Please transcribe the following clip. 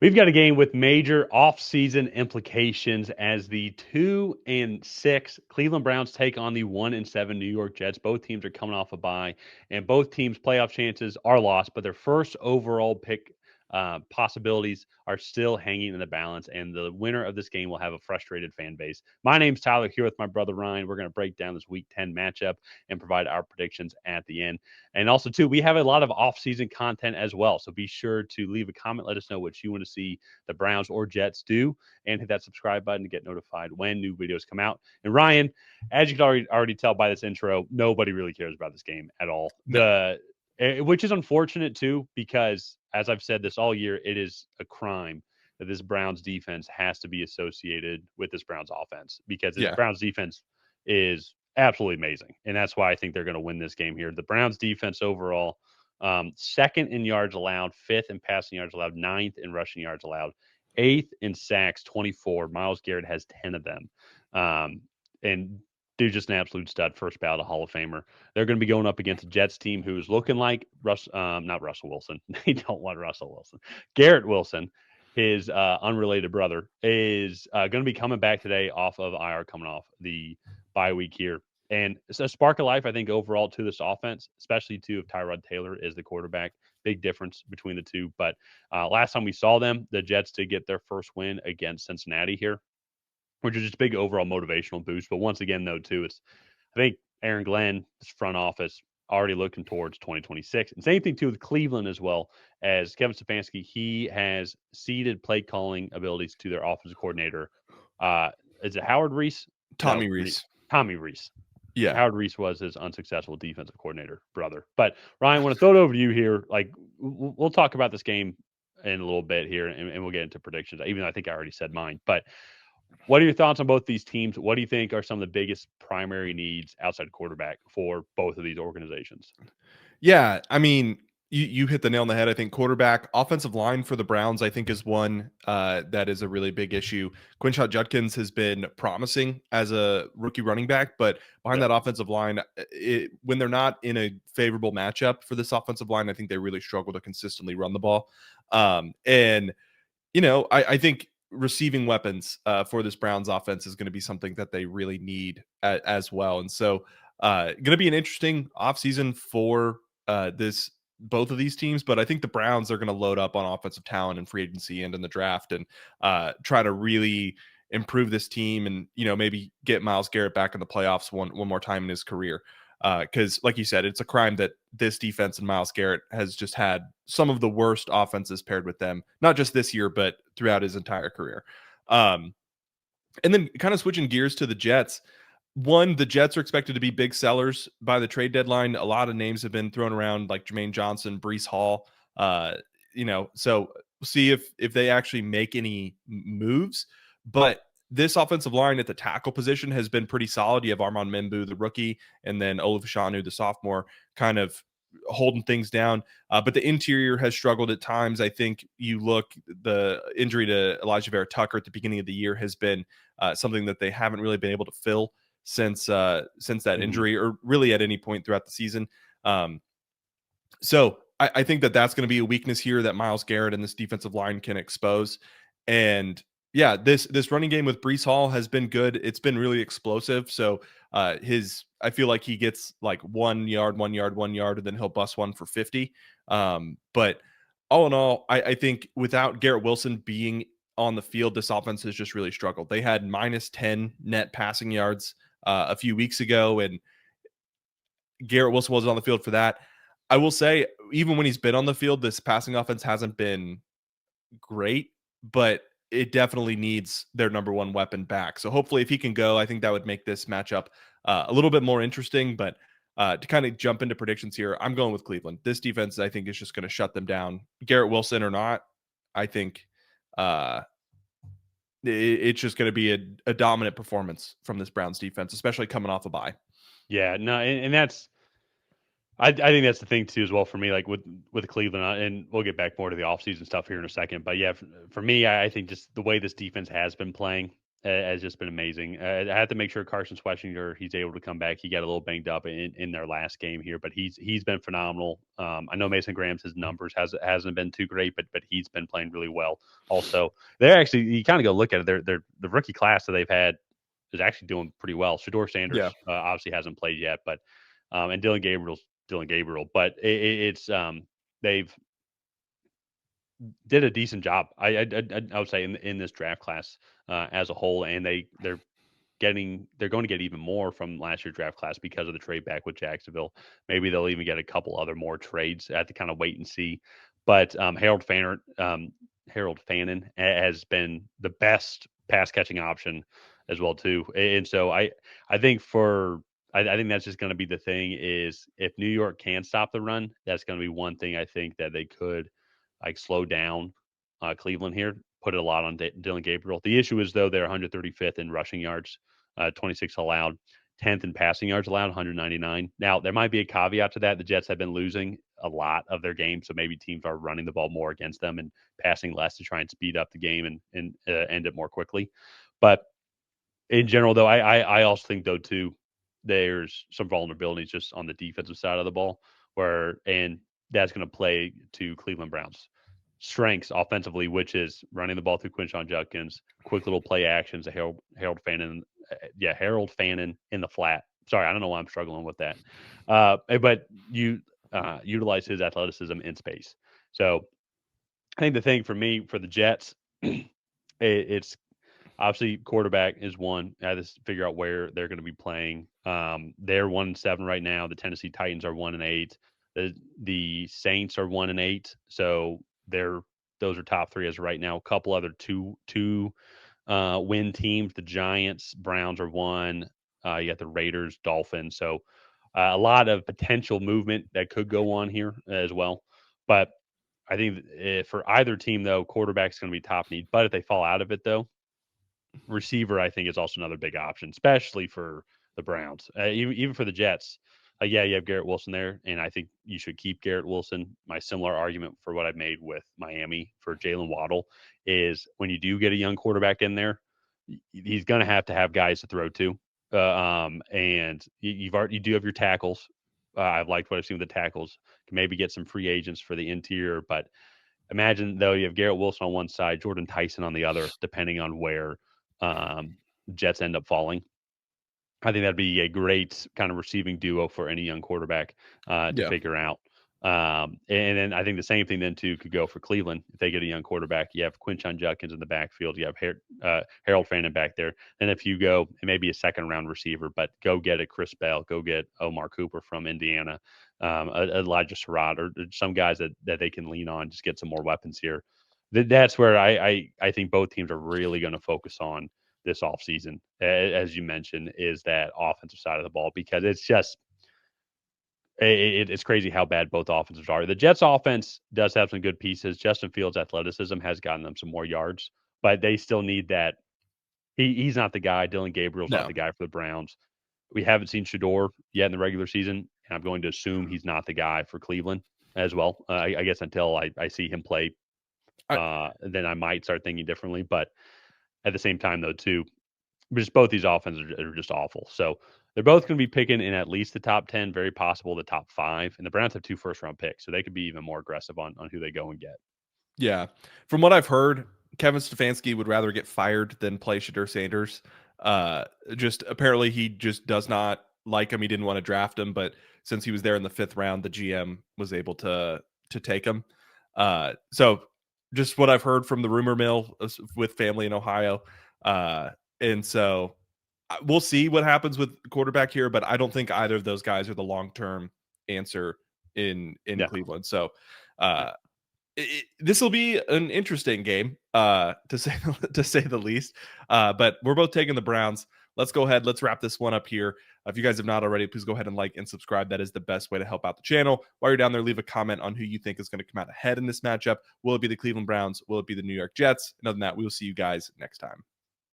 We've got a game with major offseason implications as the 2-6 Cleveland Browns take on the 1-7 New York Jets. Both teams are coming off a bye, and both teams' playoff chances are lost, but their first overall pick possibilities are still hanging in the balance, and the winner of this game will have a frustrated fan base. My name's Tyler, here with my brother Ryan. We're going to break down this Week 10 matchup and provide our predictions at the end. And also, too, we have a lot of off-season content as well, so be sure to leave a comment. Let us know what you want to see the Browns or Jets do, and hit that subscribe button to get notified when new videos come out. And Ryan, as you can already tell by this intro, nobody really cares about this game at all. Which is unfortunate too, because as I've said this all year, it is a crime that this Browns defense has to be associated with this Browns offense, because this Yeah. Browns defense is absolutely amazing. And that's why I think they're going to win this game here. The Browns defense overall, second in yards allowed, fifth in passing yards allowed, ninth in rushing yards allowed, eighth in sacks, 24. Myles Garrett has 10 of them. And dude's just an absolute stud, first ballot a Hall of Famer. They're going to be going up against a Jets team who's looking like not Russell Wilson. They don't want Russell Wilson. Garrett Wilson, his unrelated brother, is going to be coming back today off of IR, coming off the bye week here. And it's a spark of life, I think, overall to this offense, especially too if Tyrod Taylor is the quarterback. Big difference between the two. But last time we saw them, the Jets did get their first win against Cincinnati here, which is just a big overall motivational boost. But once again, though, too, I think Aaron Glenn, his front office, already looking towards 2026. And same thing, too, with Cleveland as well, as Kevin Stefanski, he has ceded play calling abilities to their offensive coordinator. Is it Howard Reese? Tommy No, Reese. Tommy Reese. Yeah. Howard Reese was his unsuccessful defensive coordinator brother. But Ryan, I want to throw it over to you here. Like, we'll talk about this game in a little bit here, and we'll get into predictions, even though I think I already said mine. But what are your thoughts on both these teams? What do you think are some of the biggest primary needs outside quarterback for both of these organizations? Yeah. I mean, you hit the nail on the head. I think quarterback, offensive line for the Browns, I think, is one that is a really big issue. Quinshot Judkins has been promising as a rookie running back, but behind Yep. that offensive line, when they're not in a favorable matchup for this offensive line, I think they really struggle to consistently run the ball. And I think receiving weapons for this Browns offense is going to be something that they really need as well. And so, going to be an interesting offseason for this both of these teams, but I think the Browns are going to load up on offensive talent in free agency and in the draft, and try to really improve this team, and maybe get Myles Garrett back in the playoffs one more time in his career. Because, like you said, it's a crime that this defense and Myles Garrett has just had some of the worst offenses paired with them, not just this year, but throughout his entire career. And then kind of switching gears to the Jets. One, the Jets are expected to be big sellers by the trade deadline. A lot of names have been thrown around, like Jermaine Johnson, Brees Hall. So we'll see if they actually make any moves. But this offensive line at the tackle position has been pretty solid. You have Armand Membu, the rookie, and then Olufashanu, the sophomore, kind of holding things down. But the interior has struggled at times. I think the injury to Elijah Vera Tucker at the beginning of the year has been something that they haven't really been able to fill since that injury, or really at any point throughout the season. So I think that's going to be a weakness here that Myles Garrett and this defensive line can expose. And yeah, this running game with Brees Hall has been good. It's been really explosive. So I feel like he gets like 1 yard, 1 yard, 1 yard, and then he'll bust one for 50. But all in all, I think without Garrett Wilson being on the field, this offense has just really struggled. They had minus 10 net passing yards a few weeks ago, and Garrett Wilson wasn't on the field for that. I will say, even when he's been on the field, this passing offense hasn't been great, but it definitely needs their number one weapon back. So hopefully if he can go, I think that would make this matchup a little bit more interesting. But to kind of jump into predictions here, I'm going with Cleveland. This defense, I think, is just going to shut them down. Garrett Wilson or not, I think it's just going to be a dominant performance from this Browns defense, especially coming off a bye. Yeah, no, and that's I think that's the thing too as well for me, like with Cleveland, and we'll get back more to the offseason stuff here in a second. But yeah, for me, I think just the way this defense has been playing, has just been amazing. I have to make sure Carson Schwetzinger, he's able to come back. He got a little banged up in their last game here, but he's been phenomenal. I know Mason Graham's his numbers hasn't been too great, but he's been playing really well. Also, they're actually, you kind of go look at it. They're the rookie class that they've had is actually doing pretty well. Shador Yeah. Sanders obviously hasn't played yet, but and Dylan Gabriel, but it's they've did a decent job. I would say in this draft class as a whole, and they're going to get even more from last year's draft class because of the trade back with Jacksonville. Maybe they'll even get a couple other more trades. I have to kind of wait and see. But Harold Fannin has been the best pass catching option as well too. And so I think I think that's just going to be the thing is if New York can stop the run, that's going to be one thing I think that they could like slow down Cleveland here, put it a lot on Dylan Gabriel. The issue is though they're 135th in rushing yards, 26 allowed, 10th in passing yards allowed, 199. Now there might be a caveat to that. The Jets have been losing a lot of their games, so maybe teams are running the ball more against them and passing less to try and speed up the game and end it more quickly. But in general, though, I also think though too, there's some vulnerabilities just on the defensive side of the ball and that's going to play to Cleveland Browns strengths offensively, which is running the ball through Quinshon Judkins, quick little play actions, Harold Fannin, Harold Fannin in the flat. Sorry, I don't know why I'm struggling with that, but you utilize his athleticism in space. So I think the thing for me for the Jets, it's obviously quarterback is one. I have to figure out where they're going to be playing. They're 1-7 right now. The Tennessee Titans are 1-8. The Saints are 1-8. So those are top three as of right now. A couple other two win teams. The Giants, Browns are one. You got the Raiders, Dolphins. So a lot of potential movement that could go on here as well. But I think for either team, though, quarterback's going to be top need. But if they fall out of it, though, receiver, I think, is also another big option, especially for the Browns. Even for the Jets, yeah, you have Garrett Wilson there, and I think you should keep Garrett Wilson. My similar argument for what I made with Miami for Jalen Waddle is when you do get a young quarterback in there, he's going to have guys to throw to, and you do have your tackles. I've liked what I've seen with the tackles. Can maybe get some free agents for the interior, but imagine though you have Garrett Wilson on one side, Jordan Tyson on the other, depending on where Jets end up falling. I think that'd be a great kind of receiving duo for any young quarterback to figure out. And then I think the same thing then too could go for Cleveland if they get a young quarterback. You have Quinshon Judkins in the backfield. You have Harold Fannin back there. And if you go, it may be a second round receiver, but go get a Chris Bell, go get Omar Cooper from Indiana, Elijah Surratt, or some guys that they can lean on. Just get some more weapons here. That's where I think both teams are really going to focus on this offseason, as you mentioned, is that offensive side of the ball because it's just it's crazy how bad both offenses are. The Jets offense does have some good pieces. Justin Fields' athleticism has gotten them some more yards, but they still need that. He's not the guy. Dylan Gabriel's not the guy for the Browns. We haven't seen Shador yet in the regular season, and I'm going to assume he's not the guy for Cleveland as well. I guess until I see him play, then I might start thinking differently. But at the same time, though, too, just both these offenses are just awful. So they're both going to be picking in at least the top 10, very possible the top 5. And the Browns have 2 first-round picks, so they could be even more aggressive on who they go and get. Yeah. From what I've heard, Kevin Stefanski would rather get fired than play Shedeur Sanders. Just apparently he just does not like him. He didn't want to draft him, but since he was there in the 5th round, the GM was able to take him. So just what I've heard from the rumor mill with family in Ohio. And so we'll see what happens with quarterback here, but I don't think either of those guys are the long-term answer in Cleveland. So this will be an interesting game, to say the least. But we're both taking the Browns. Let's go ahead. Let's wrap this one up here. If you guys have not already, please go ahead and like and subscribe. That is the best way to help out the channel. While you're down there, leave a comment on who you think is going to come out ahead in this matchup. Will it be the Cleveland Browns? Will it be the New York Jets? And other than that, we will see you guys next time.